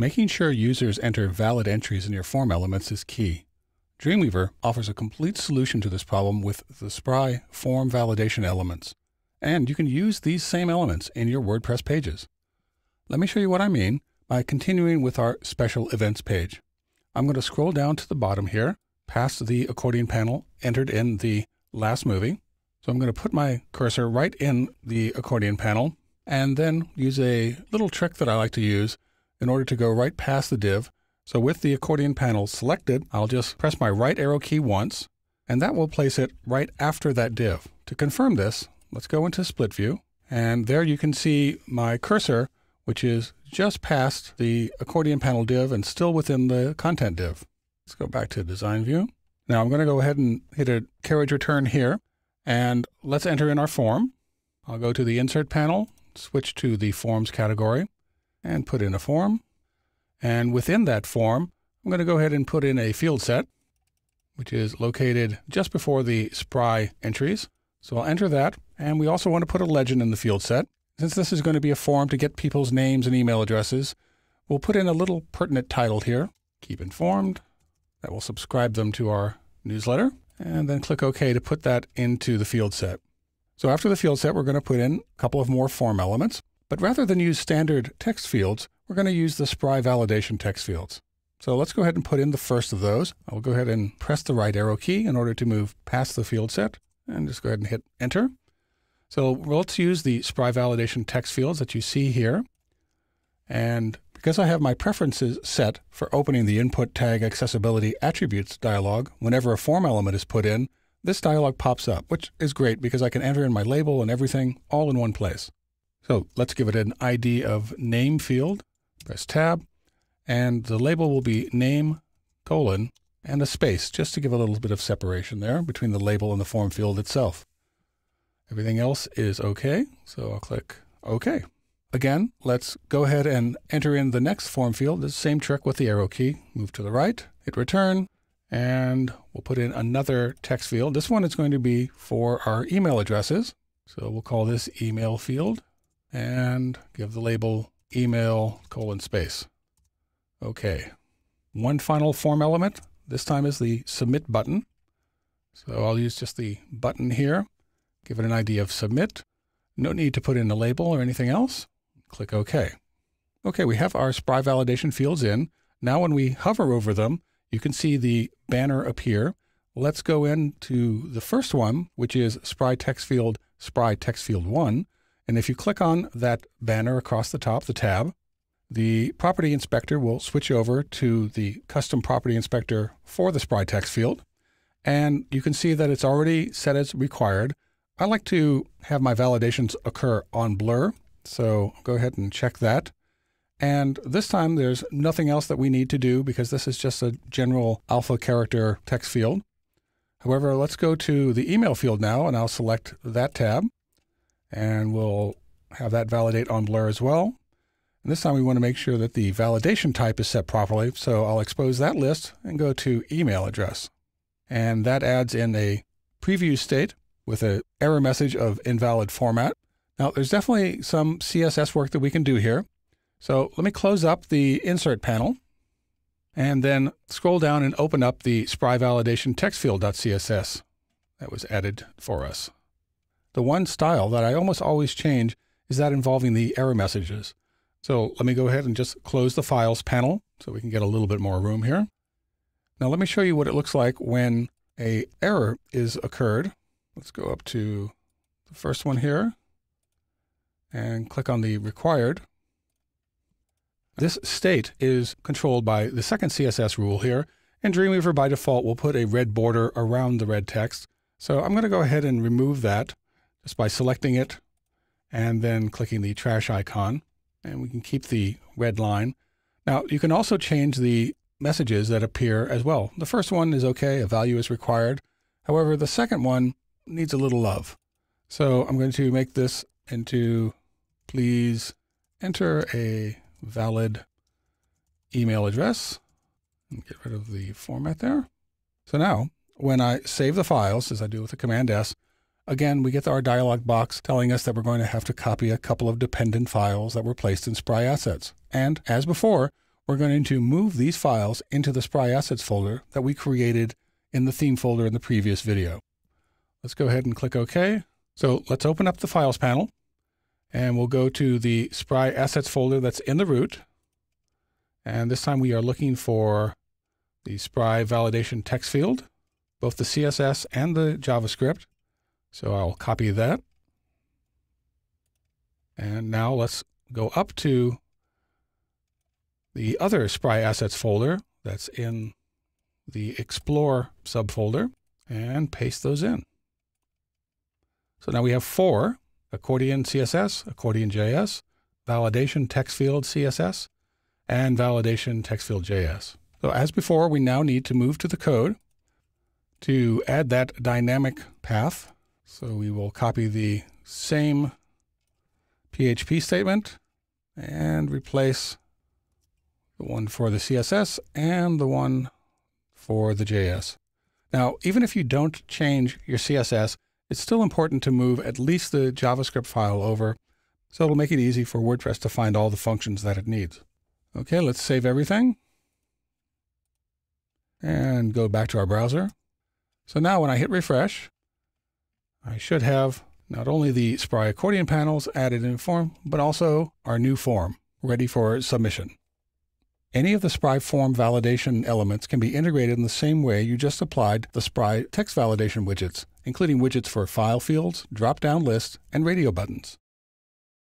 Making sure users enter valid entries in your form elements is key. Dreamweaver offers a complete solution to this problem with the Spry form validation elements. And you can use these same elements in your WordPress pages. Let me show you what I mean by continuing with our special events page. I'm going to scroll down to the bottom here, past the accordion panel entered in the last movie. So I'm going to put my cursor right in the accordion panel and then use a little trick that I like to use in order to go right past the div. So with the accordion panel selected, I'll just press my right arrow key once, and that will place it right after that div. To confirm this, let's go into split view, and there you can see my cursor, which is just past the accordion panel div and still within the content div. Let's go back to design view. Now I'm going to go ahead and hit a carriage return here, and let's enter in our form. I'll go to the insert panel, switch to the forms category, and put in a form. And within that form, I'm going to go ahead and put in a field set, which is located just before the Spry entries. So I'll enter that. And we also want to put a legend in the field set. Since this is going to be a form to get people's names and email addresses, we'll put in a little pertinent title here, keep informed. That will subscribe them to our newsletter. And then click OK to put that into the field set. So after the field set, we're going to put in a couple of more form elements. But rather than use standard text fields, we're going to use the Spry validation text fields. So let's go ahead and put in the first of those. I'll go ahead and press the right arrow key in order to move past the field set and just go ahead and hit enter. So let's use the Spry validation text fields that you see here. And because I have my preferences set for opening the input tag accessibility attributes dialog whenever a form element is put in, this dialog pops up, which is great because I can enter in my label and everything all in one place. So let's give it an ID of name field, press tab, and the label will be name, colon, and a space, just to give a little bit of separation there between the label and the form field itself. Everything else is OK, so I'll click OK. Again, let's go ahead and enter in the next form field. The same trick with the arrow key. Move to the right, hit return, and we'll put in another text field. This one is going to be for our email addresses. So we'll call this email field and give the label email colon space. OK. One final form element. This time is the submit button. So I'll use just the button here. Give it an ID of submit. No need to put in a label or anything else. Click OK. OK, we have our Spry validation fields in. Now when we hover over them, you can see the banner appear. Let's go into the first one, which is Spry text field 1. And if you click on that banner across the top, the tab, the property inspector will switch over to the custom property inspector for the Spry text field. And you can see that it's already set as required. I like to have my validations occur on blur. So go ahead and check that. And this time there's nothing else that we need to do because this is just a general alpha character text field. However, let's go to the email field now, and I'll select that tab. And we'll have that validate on blur as well. And this time we want to make sure that the validation type is set properly. So I'll expose that list and go to email address. And that adds in a preview state with an error message of invalid format. Now there's definitely some CSS work that we can do here. So let me close up the insert panel and then scroll down and open up the Spry validation text field.css that was added for us. The one style that I almost always change is that involving the error messages. So let me go ahead and just close the files panel so we can get a little bit more room here. Now let me show you what it looks like when an error is occurred. Let's go up to the first one here and click on the required. This state is controlled by the second CSS rule here, and Dreamweaver by default will put a red border around the red text. So I'm going to go ahead and remove that just by selecting it and then clicking the trash icon, and we can keep the red line. Now you can also change the messages that appear as well. The first one is okay, a value is required. However, the second one needs a little love. So I'm going to make this into please enter a valid email address and get rid of the format there. So now when I save the files, as I do with the Command S, again, we get our dialog box telling us that we're going to have to copy a couple of dependent files that were placed in Spry Assets. And as before, we're going to move these files into the Spry Assets folder that we created in the theme folder in the previous video. Let's go ahead and click OK. So let's open up the Files panel, and we'll go to the Spry Assets folder that's in the root. And this time we are looking for the Spry validation text field, both the CSS and the JavaScript. So I'll copy that. And now let's go up to the other Spry Assets folder that's in the Explore subfolder and paste those in. So now we have 4: accordion CSS, accordion JS, validation text field CSS, and validation text field JS. So as before, we now need to move to the code to add that dynamic path. So we will copy the same PHP statement and replace the one for the CSS and the one for the JS. Now, even if you don't change your CSS, it's still important to move at least the JavaScript file over, so it'll make it easy for WordPress to find all the functions that it needs. Okay, let's save everything and go back to our browser. So now when I hit refresh, I should have not only the Spry accordion panels added in form, but also our new form ready for submission. Any of the Spry form validation elements can be integrated in the same way you just applied the Spry text validation widgets, including widgets for file fields, drop-down lists, and radio buttons.